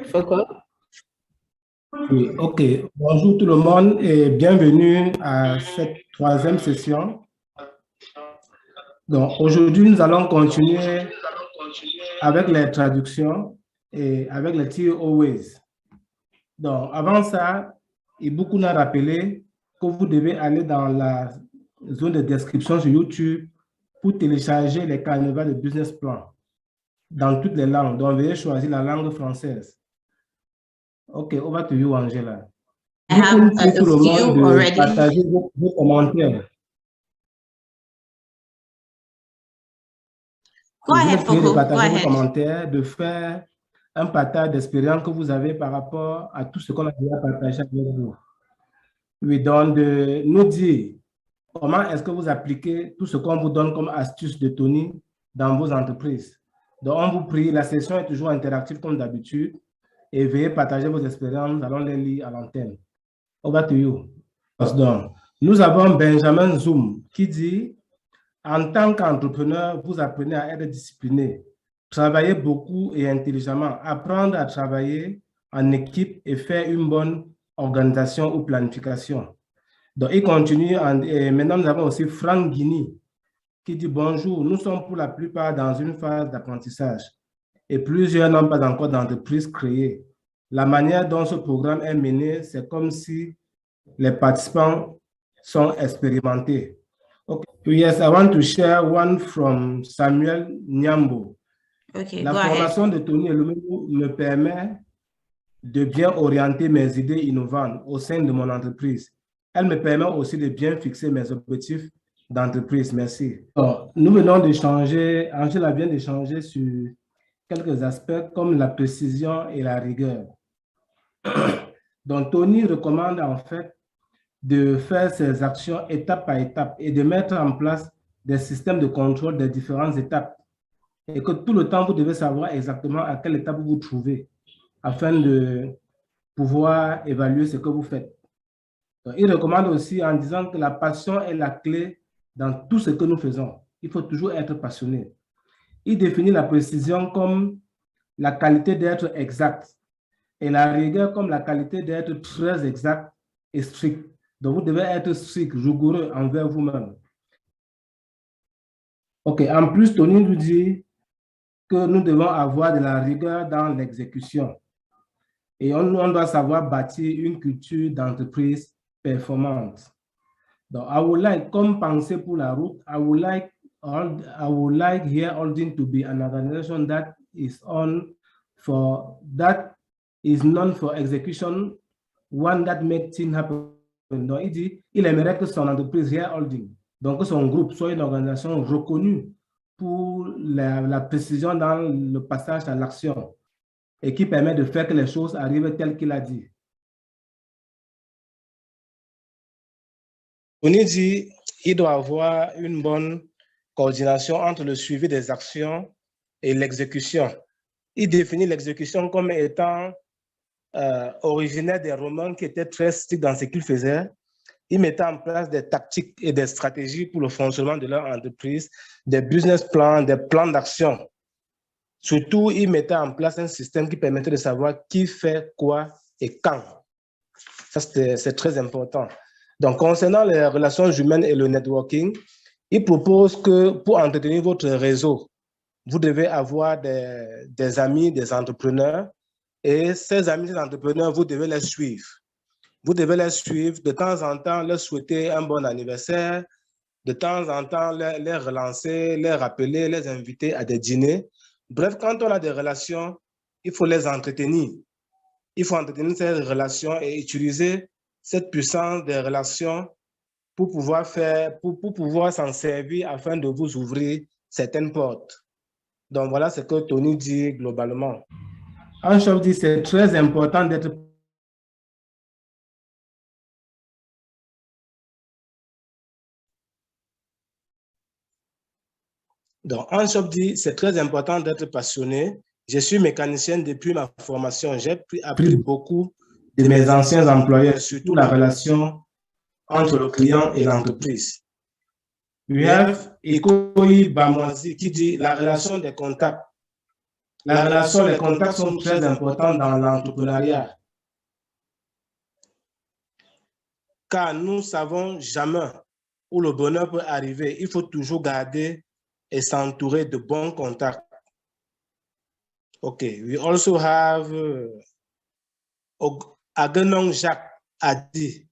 Faut quoi? Oui, ok. Bonjour tout le monde et bienvenue à cette troisième session. Donc, aujourd'hui, nous allons continuer avec les traductions et avec les TOWs. Donc, avant ça, Ibuku nous a rappelé que vous devez aller dans la zone de description sur YouTube pour télécharger les canevas de business plan dans toutes les langues. Donc, veuillez choisir la langue française. Ok, over to you, Angela. I have a few already. Partager vos commentaires. Go ahead, Foko. De partager Go vos ahead. commentaires, de faire un partage d'expérience que vous avez par rapport à tout ce qu'on a déjà partagé avec vous. Oui, donc de nous dire comment est-ce que vous appliquez tout ce qu'on vous donne comme astuce de Tony dans vos entreprises. Donc, on vous prie, la session est toujours interactive comme d'habitude et veuillez partager vos expériences, nous allons les lire à l'antenne. Over to you. Donc, nous avons Benjamin Zoom qui dit: en tant qu'entrepreneur, vous apprenez à être discipliné, travailler beaucoup et intelligemment, apprendre à travailler en équipe et faire une bonne organisation ou planification. Donc, il continue. Et maintenant, nous avons aussi Franck Guini qui dit: bonjour, nous sommes pour la plupart dans une phase d'apprentissage et plusieurs n'ont pas encore d'entreprise créée. La manière dont ce programme est mené, c'est comme si les participants sont expérimentés. Okay. Yes, I want to share one from Samuel Nyambo. Okay, La formation de Tony Elomelu me permet de bien orienter mes idées innovantes au sein de mon entreprise. Elle me permet aussi de bien fixer mes objectifs d'entreprise. Merci. Alors, nous venons d'échanger, Angela vient d'échanger sur quelques aspects comme la précision et la rigueur. Donc, Tony recommande en fait de faire ces actions étape par étape et de mettre en place des systèmes de contrôle des différentes étapes. Et que tout le temps, vous devez savoir exactement à quelle étape vous vous trouvez afin de pouvoir évaluer ce que vous faites. Donc, il recommande aussi en disant que la passion est la clé dans tout ce que nous faisons. Il faut toujours être passionné. Il définit la précision comme la qualité d'être exact et la rigueur comme la qualité d'être très exact et strict. Donc, vous devez être strict, rigoureux envers vous-même. OK. En plus, Tony nous dit que nous devons avoir de la rigueur dans l'exécution. Et on doit savoir bâtir une culture d'entreprise performante. Donc, I would like, comme penser pour la route, I would like here Holding to be an organization that is known for execution, one that makes things happen. Donc, il dit, il aimerait que son entreprise Here Holding, donc que son groupe soit une organisation reconnue pour la précision dans le passage à l'action et qui permet de faire que les choses arrivent telles qu'il a dit. On dit qu'il doit avoir une bonne coordination entre le suivi des actions et l'exécution. Il définit l'exécution comme étant originaire des Romains qui étaient très stricts dans ce qu'ils faisaient. Ils mettaient en place des tactiques et des stratégies pour le fonctionnement de leur entreprise, des business plans, des plans d'action. Surtout, ils mettaient en place un système qui permettait de savoir qui fait quoi et quand. Ça, c'est très important. Donc, concernant les relations humaines et le networking, il propose que pour entretenir votre réseau, vous devez avoir des amis, des entrepreneurs, et ces amis, ces entrepreneurs, vous devez les suivre. Vous devez les suivre, de temps en temps, leur souhaiter un bon anniversaire, de temps en temps, les relancer, les rappeler, les inviter à des dîners. Bref, quand on a des relations, il faut les entretenir. Il faut entretenir ces relations et utiliser cette puissance des relations pour pouvoir s'en servir afin de vous ouvrir certaines portes. Donc, voilà ce que Tony dit globalement. En chef dit, c'est très important d'être Donc, en shop dit, c'est très important d'être passionné. Je suis mécanicien depuis ma formation. J'ai appris beaucoup de mes anciens employeurs, surtout la relation entre le client et l'entreprise. We have Ikoyi Bamwazi qui dit la relation des contacts La relation, les contacts sont très importants dans l'entrepreneuriat. Car nous ne savons jamais où le bonheur peut arriver. Il faut toujours garder et s'entourer de bons contacts. Okay, we also have Agenong Jacques a dit,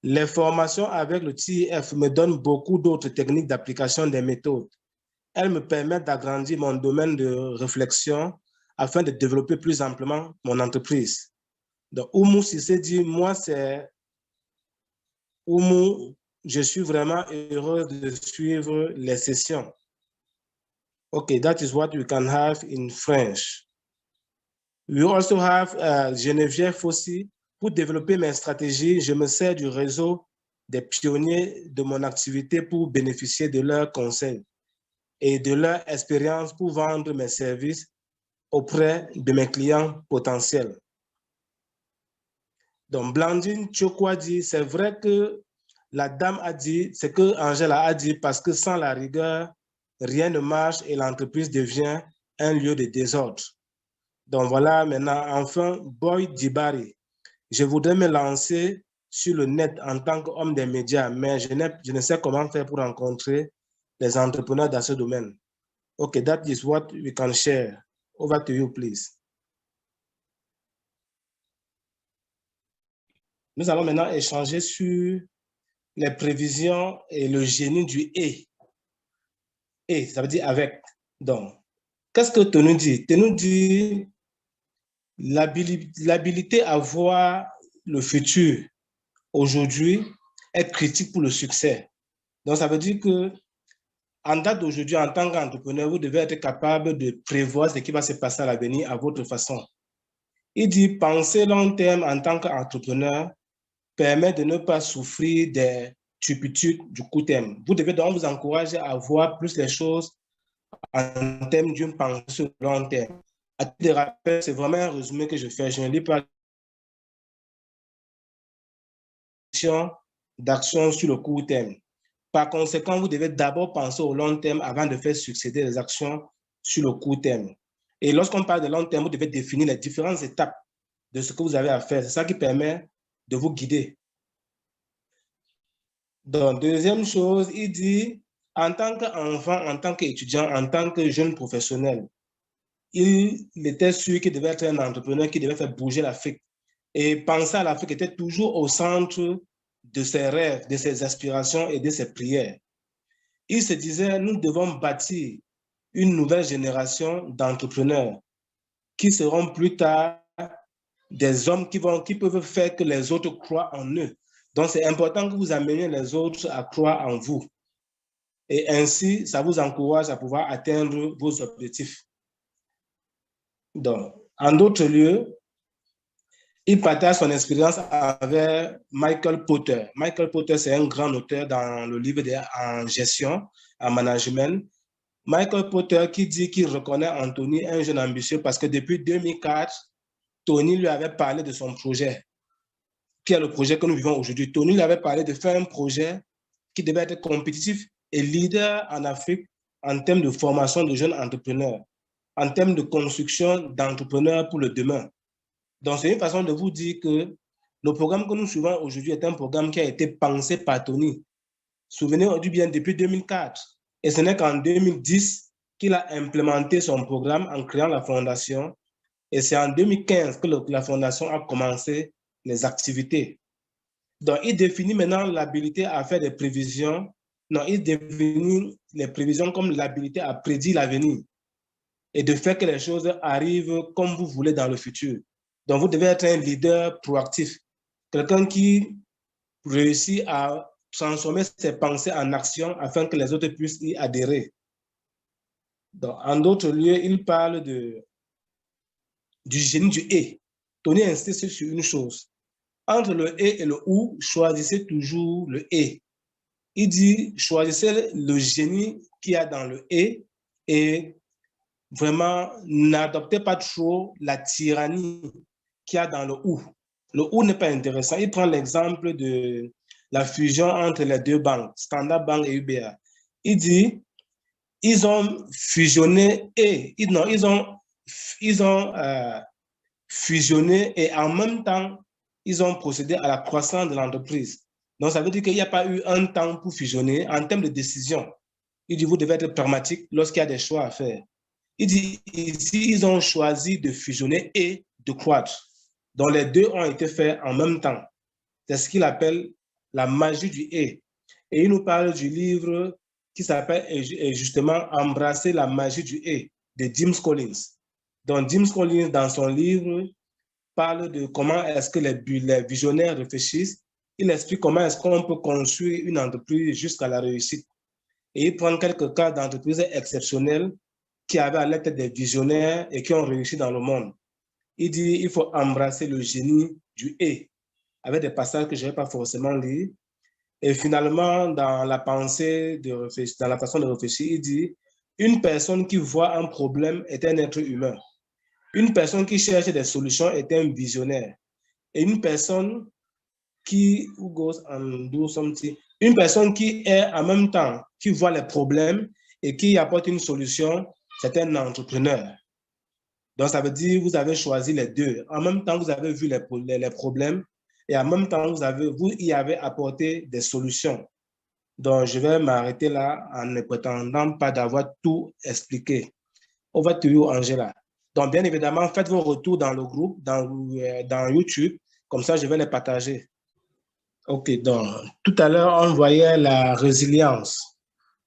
les formations avec le TIF me donnent beaucoup d'autres techniques d'application des méthodes. Elles me permettent d'agrandir mon domaine de réflexion afin de développer plus amplement mon entreprise. Donc, Oumou Sissé dit, moi, c'est Oumou, je suis vraiment heureux de suivre les sessions. Okay, that is what we can have in French. We also have Geneviève Fossi. Pour développer mes stratégies, je me sers du réseau des pionniers de mon activité pour bénéficier de leurs conseils et de leur expérience pour vendre mes services auprès de mes clients potentiels. Donc, Blandine Chokwa dit, c'est vrai que la dame a dit, c'est que Angela a dit, parce que sans la rigueur, rien ne marche et l'entreprise devient un lieu de désordre. Donc voilà, maintenant, enfin, Boy Dibari. Je voudrais me lancer sur le net en tant qu'homme des médias, mais je ne sais comment faire pour rencontrer les entrepreneurs dans ce domaine. Okay, that is what we can share. Over to you, please. Nous allons maintenant échanger sur les prévisions et le génie du « et ». Et, ça veut dire avec. Donc, qu'est-ce que Tenu dit? Tenu dit l'habilité à voir le futur aujourd'hui est critique pour le succès. Donc, ça veut dire que en date d'aujourd'hui, en tant qu'entrepreneur, vous devez être capable de prévoir ce qui va se passer à l'avenir à votre façon. Il dit, penser long terme en tant qu'entrepreneur permet de ne pas souffrir des turpitudes du court terme. Vous devez donc vous encourager à voir plus les choses en termes d'une pensée sur le long terme. À titre de rappel, c'est vraiment un résumé que je fais. Je ne lis pas d'action sur le court terme. Par conséquent, vous devez d'abord penser au long terme avant de faire succéder les actions sur le court terme. Et lorsqu'on parle de long terme, vous devez définir les différentes étapes de ce que vous avez à faire. C'est ça qui permet de vous guider. Donc, deuxième chose, il dit, en tant qu'enfant, en tant qu'étudiant, en tant que jeune professionnel, il était sûr qu'il devait être un entrepreneur qui devait faire bouger l'Afrique. Et penser à l'Afrique était toujours au centre de ses rêves, de ses aspirations et de ses prières. Il se disait, nous devons bâtir une nouvelle génération d'entrepreneurs qui seront plus tard des hommes qui peuvent faire que les autres croient en eux. Donc, c'est important que vous ameniez les autres à croire en vous. Et ainsi, ça vous encourage à pouvoir atteindre vos objectifs. Donc, en d'autres lieux, il partage son expérience avec Michael Porter. Michael Porter, c'est un grand auteur dans le livre en gestion, en management. Michael Porter qui dit qu'il reconnaît Anthony un jeune ambitieux parce que depuis 2004, Tony lui avait parlé de son projet, qui est le projet que nous vivons aujourd'hui. Tony lui avait parlé de faire un projet qui devait être compétitif et leader en Afrique en termes de formation de jeunes entrepreneurs, en termes de construction d'entrepreneurs pour le demain. Donc, c'est une façon de vous dire que le programme que nous suivons aujourd'hui est un programme qui a été pensé par Tony. Souvenez-vous bien, depuis 2004. Et ce n'est qu'en 2010 qu'il a implémenté son programme en créant la fondation. Et c'est en 2015 que la fondation a commencé les activités. Donc, il définit maintenant l'habilité à faire des prévisions. Non, il définit les prévisions comme l'habilité à prédire l'avenir et de faire que les choses arrivent comme vous voulez dans le futur. Donc, vous devez être un leader proactif, quelqu'un qui réussit à transformer ses pensées en action afin que les autres puissent y adhérer. Donc, en d'autres lieux, il parle du génie du « et ». Tony insiste sur une chose. Entre le « et le « ou », choisissez toujours le « et ». Il dit, choisissez le génie qu'il y a dans le « et vraiment, n'adoptez pas trop la tyrannie qu'il y a dans le « ou ». Le « ou » n'est pas intéressant. Il prend l'exemple de la fusion entre les deux banques, Standard Bank et UBA. Il dit, ils ont fusionné et ils ont ils ont fusionné et en même temps, ils ont procédé à la croissance de l'entreprise. Donc, ça veut dire qu'il n'y a pas eu un temps pour fusionner en termes de décision. Il dit, vous devez être pragmatique lorsqu'il y a des choix à faire. Il dit, ici, ils ont choisi de fusionner et de croître. Donc, les deux ont été faits en même temps. C'est ce qu'il appelle la magie du et. Et il nous parle du livre qui s'appelle justement Embrasser la magie du et de Jim Collins. Donc, Jim Collins, dans son livre, parle de comment est-ce que les visionnaires réfléchissent. Il explique comment est-ce qu'on peut construire une entreprise jusqu'à la réussite. Et il prend quelques cas d'entreprises exceptionnelles qui avaient à l'aide des visionnaires et qui ont réussi dans le monde. Il dit qu'il faut embrasser le génie du et, avec des passages que je ne vais pas forcément lire. Et finalement, dans la pensée, dans la façon de réfléchir, il dit une personne qui voit un problème est un être humain. Une personne qui cherche des solutions est un visionnaire. Et une personne qui une personne qui est en même temps, qui voit les problèmes et qui apporte une solution, c'est un entrepreneur. Donc, ça veut dire que vous avez choisi les deux. En même temps, vous avez vu les problèmes et en même temps, vous y avez apporté des solutions. Donc, je vais m'arrêter là en ne prétendant pas d'avoir tout expliqué. Over to you, Angela. Donc, bien évidemment, faites vos retours dans le groupe, dans YouTube. Comme ça, je vais les partager. OK, donc, tout à l'heure, on voyait la résilience.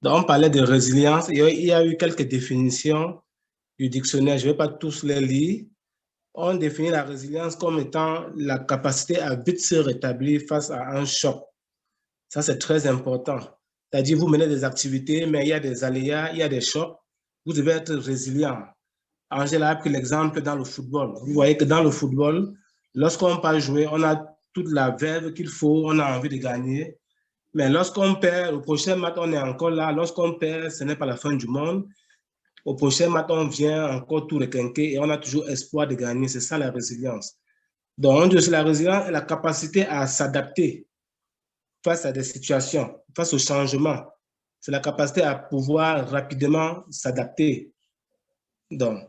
Donc, on parlait de résilience et il y a eu quelques définitions du dictionnaire. Je ne vais pas tous les lire. On définit la résilience comme étant la capacité à vite se rétablir face à un choc. Ça, c'est très important. C'est-à-dire, vous menez des activités, mais il y a des aléas, il y a des chocs. Vous devez être résilient. Angela a pris l'exemple dans le football. Vous voyez que dans le football, lorsqu'on part jouer, on a toute la verve qu'il faut, on a envie de gagner. Mais lorsqu'on perd, au prochain match, on est encore là. Lorsqu'on perd, ce n'est pas la fin du monde. Au prochain match, on vient encore tout requinquer et on a toujours espoir de gagner. C'est ça la résilience. Donc, la résilience est la capacité à s'adapter face à des situations, face au changement. C'est la capacité à pouvoir rapidement s'adapter. Donc,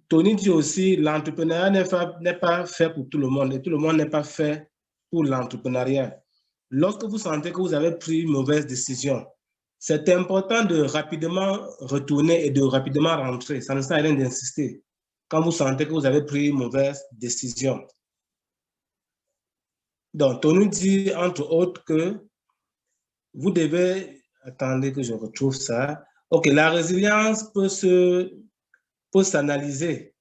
Tony dit aussi, l'entrepreneuriat n'est pas fait pour tout le monde et tout le monde n'est pas fait pour l'entrepreneuriat. Lorsque vous sentez que vous avez pris une mauvaise décision, c'est important de rapidement retourner et de rapidement rentrer. Ça ne sert à rien d'insister quand vous sentez que vous avez pris une mauvaise décision. Donc, Tony dit, entre autres, que vous devez... Attendez que je retrouve ça. OK, la résilience peut s'analyser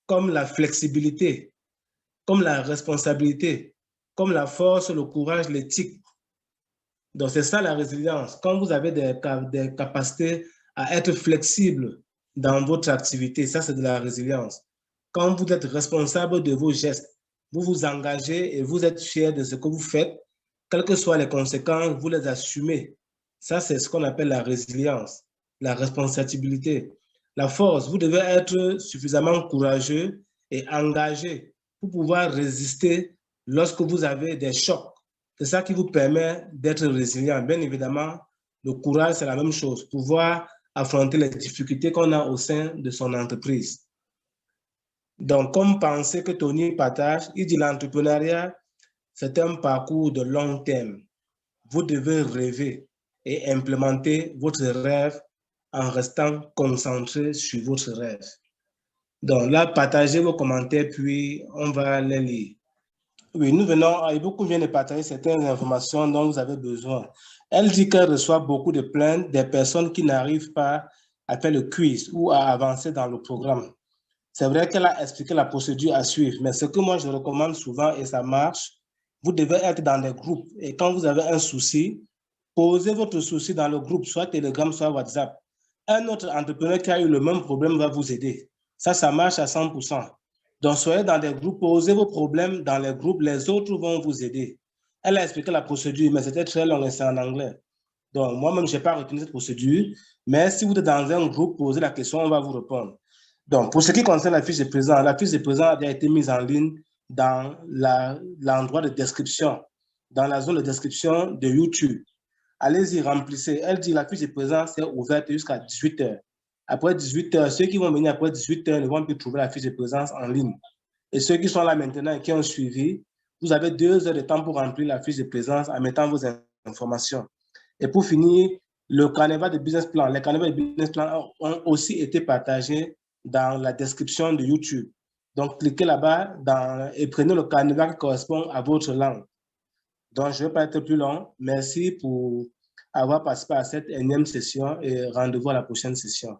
comme la flexibilité, comme la responsabilité, comme la force, le courage, l'éthique. Donc, c'est ça la résilience. Quand vous avez des capacités à être flexible dans votre activité, ça, c'est de la résilience. Quand vous êtes responsable de vos gestes, vous vous engagez et vous êtes fier de ce que vous faites, quelles que soient les conséquences, vous les assumez. Ça, c'est ce qu'on appelle la résilience, la responsabilité. La force, vous devez être suffisamment courageux et engagé pour pouvoir résister lorsque vous avez des chocs. C'est ça qui vous permet d'être résilient. Bien évidemment, le courage, c'est la même chose, pouvoir affronter les difficultés qu'on a au sein de son entreprise. Donc, comme pensée que Tony partage, il dit l'entrepreneuriat, c'est un parcours de long terme. Vous devez rêver et implémenter votre rêve en restant concentré sur votre rêve. Donc là, partagez vos commentaires, puis on va les lire. Oui, nous venons, Iboukou vient de partager certaines informations dont vous avez besoin. Elle dit qu'elle reçoit beaucoup de plaintes des personnes qui n'arrivent pas à faire le quiz ou à avancer dans le programme. C'est vrai qu'elle a expliqué la procédure à suivre, mais ce que moi je recommande souvent, et ça marche, vous devez être dans des groupes. Et quand vous avez un souci, posez votre souci dans le groupe, soit Telegram, soit WhatsApp. Un autre entrepreneur qui a eu le même problème va vous aider. Ça marche à 100%. Donc, soyez dans des groupes, posez vos problèmes dans les groupes, les autres vont vous aider. Elle a expliqué la procédure, mais c'était très long et c'est en anglais. Donc, moi-même, je n'ai pas retenu cette procédure, mais si vous êtes dans un groupe, posez la question, on va vous répondre. Donc, pour ce qui concerne la fiche de présent, la fiche de présent a été mise en ligne dans l'endroit de description, dans la zone de description de YouTube. Allez-y, remplissez. Elle dit la fiche de présent, c'est ouverte jusqu'à 18h. Après 18 heures, ceux qui vont venir après 18 heures ne vont plus trouver la fiche de présence en ligne. Et ceux qui sont là maintenant et qui ont suivi, vous avez 2 heures de temps pour remplir la fiche de présence en mettant vos informations. Et pour finir, le carnet de business plan, les carnets de business plan ont aussi été partagés dans la description de YouTube. Donc, cliquez là-bas et prenez le carnet qui correspond à votre langue. Donc, je ne vais pas être plus long. Merci pour avoir participé à cette énième session et rendez-vous à la prochaine session.